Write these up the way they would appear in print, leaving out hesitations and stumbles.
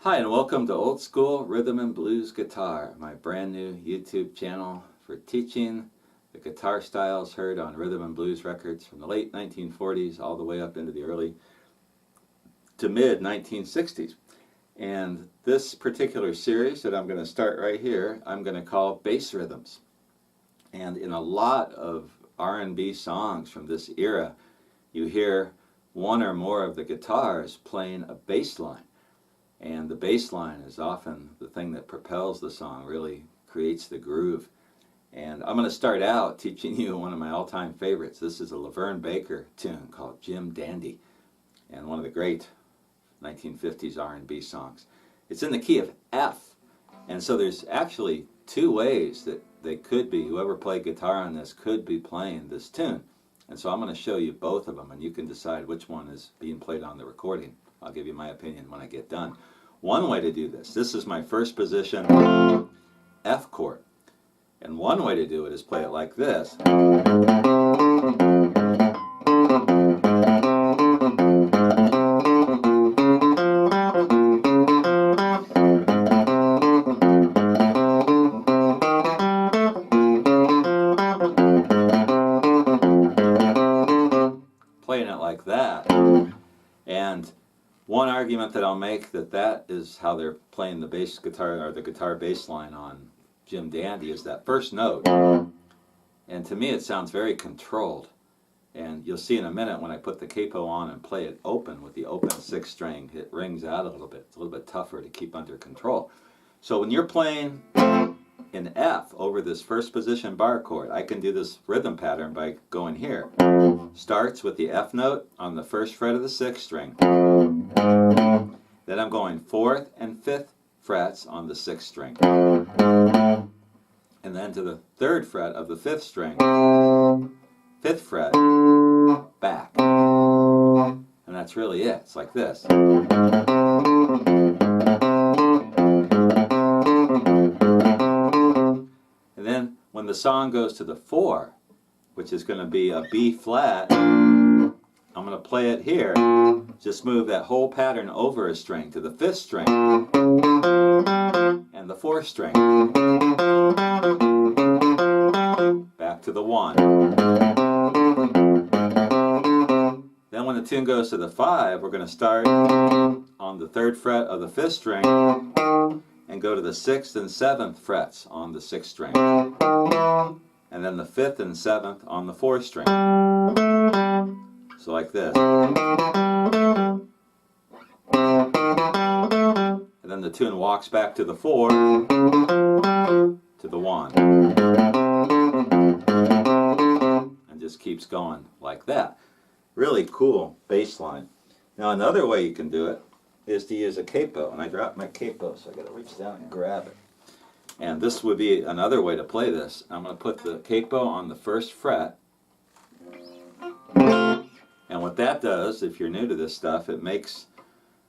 Hi, and welcome to Old School Rhythm and Blues Guitar, my brand new YouTube channel for teaching the guitar styles heard on rhythm and blues records from the late 1940s all the way up into the early to mid 1960s. And this particular series that I'm going to start right here, I'm going to call Bass Rhythms. And in a lot of R&B songs from this era, you hear one or more of the guitars playing a bass line. And the bass line is often the thing that propels the song, really creates the groove. And I'm going to start out teaching you one of my all-time favorites. This is a Laverne Baker tune called Jim Dandy, and one of the great 1950s R&B songs. It's in the key of F, and so there's actually two ways that they could be, whoever played guitar on this could be playing this tune. And so I'm going to show you both of them, and you can decide which one is being played on the recording. I'll give you my opinion when I get done. One way to do this is my first position F chord. And one way to do it is play it like this. Playing it like that. And one argument that I'll make that is how they're playing the bass guitar, or the guitar bass line on Jim Dandy, is that first note. And to me it sounds very controlled. And you'll see in a minute when I put the capo on and play it open with the open sixth string, it rings out a little bit. It's a little bit tougher to keep under control. So when you're playing in F over this first position bar chord, I can do this rhythm pattern by going here. Starts with the F note on the first fret of the sixth string. Then I'm going 4th and 5th frets on the 6th string. And then to the 3rd fret of the 5th string, 5th fret, back. And that's really it. It's like this. And then when the song goes to the 4, which is going to be a B flat, I'm going to play it here. Just move that whole pattern over a string to the 5th string and the 4th string. Back to the 1. Then when the tune goes to the 5, we're going to start on the 3rd fret of the 5th string and go to the 6th and 7th frets on the 6th string. And then the 5th and 7th on the 4th string. So like this. And then the tune walks back to the 4, to the 1. And just keeps going like that. Really cool bass line. Now another way you can do it is to use a capo. And I dropped my capo, so I got to reach down and grab it. And this would be another way to play this. I'm going to put the capo on the 1st fret. And what that does, if you're new to this stuff, it makes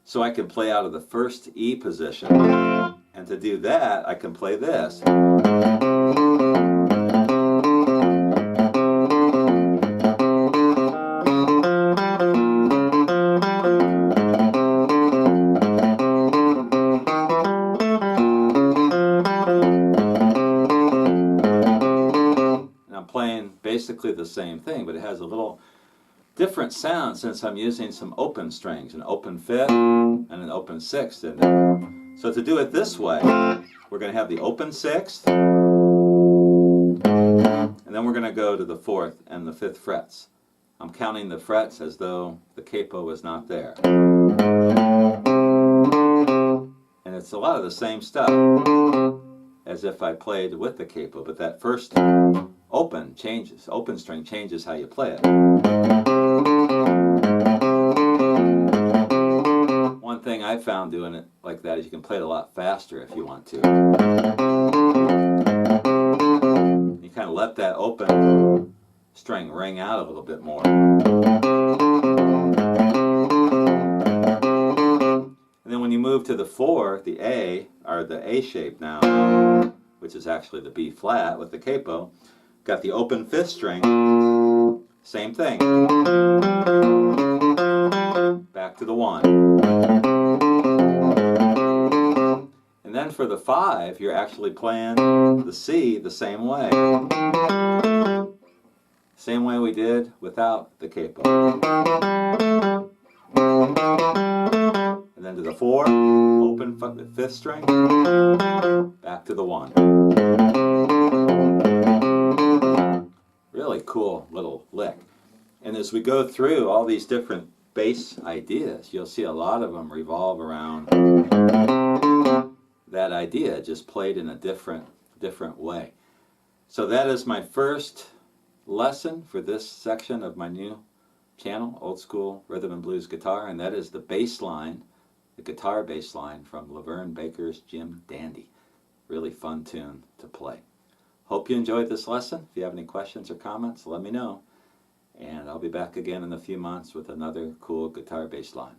so I can play out of the 1st E position. And to do that, I can play this. And I'm playing basically the same thing, but it has a little different sound since I'm using some open strings, an open 5th and an open 6th in there. So to do it this way, we're going to have the open 6th, and then we're going to go to the 4th and the 5th frets. I'm counting the frets as though the capo was not there. And it's a lot of the same stuff as if I played with the capo, but that first open changes. Open string changes how you play it. One thing I found doing it like that is you can play it a lot faster if you want to. You kind of let that open string ring out a little bit more. And then when you move to the 4, the A, or the A shape now, which is actually the B flat with the capo, got the open 5th string, same thing. Back to the 1. for the 5, you're actually playing the C the same way. Same way we did without the capo. And then to the 4, open 5th string, back to the 1. Really cool little lick. And as we go through all these different bass ideas, you'll see a lot of them revolve around that idea, just played in a different way. So that is my first lesson for this section of my new channel, Old School Rhythm and Blues Guitar, and that is the bass line, the guitar bass line from Laverne Baker's Jim Dandy. Really fun tune to play. Hope you enjoyed this lesson. If you have any questions or comments, let me know. And I'll be back again in a few months with another cool guitar bass line.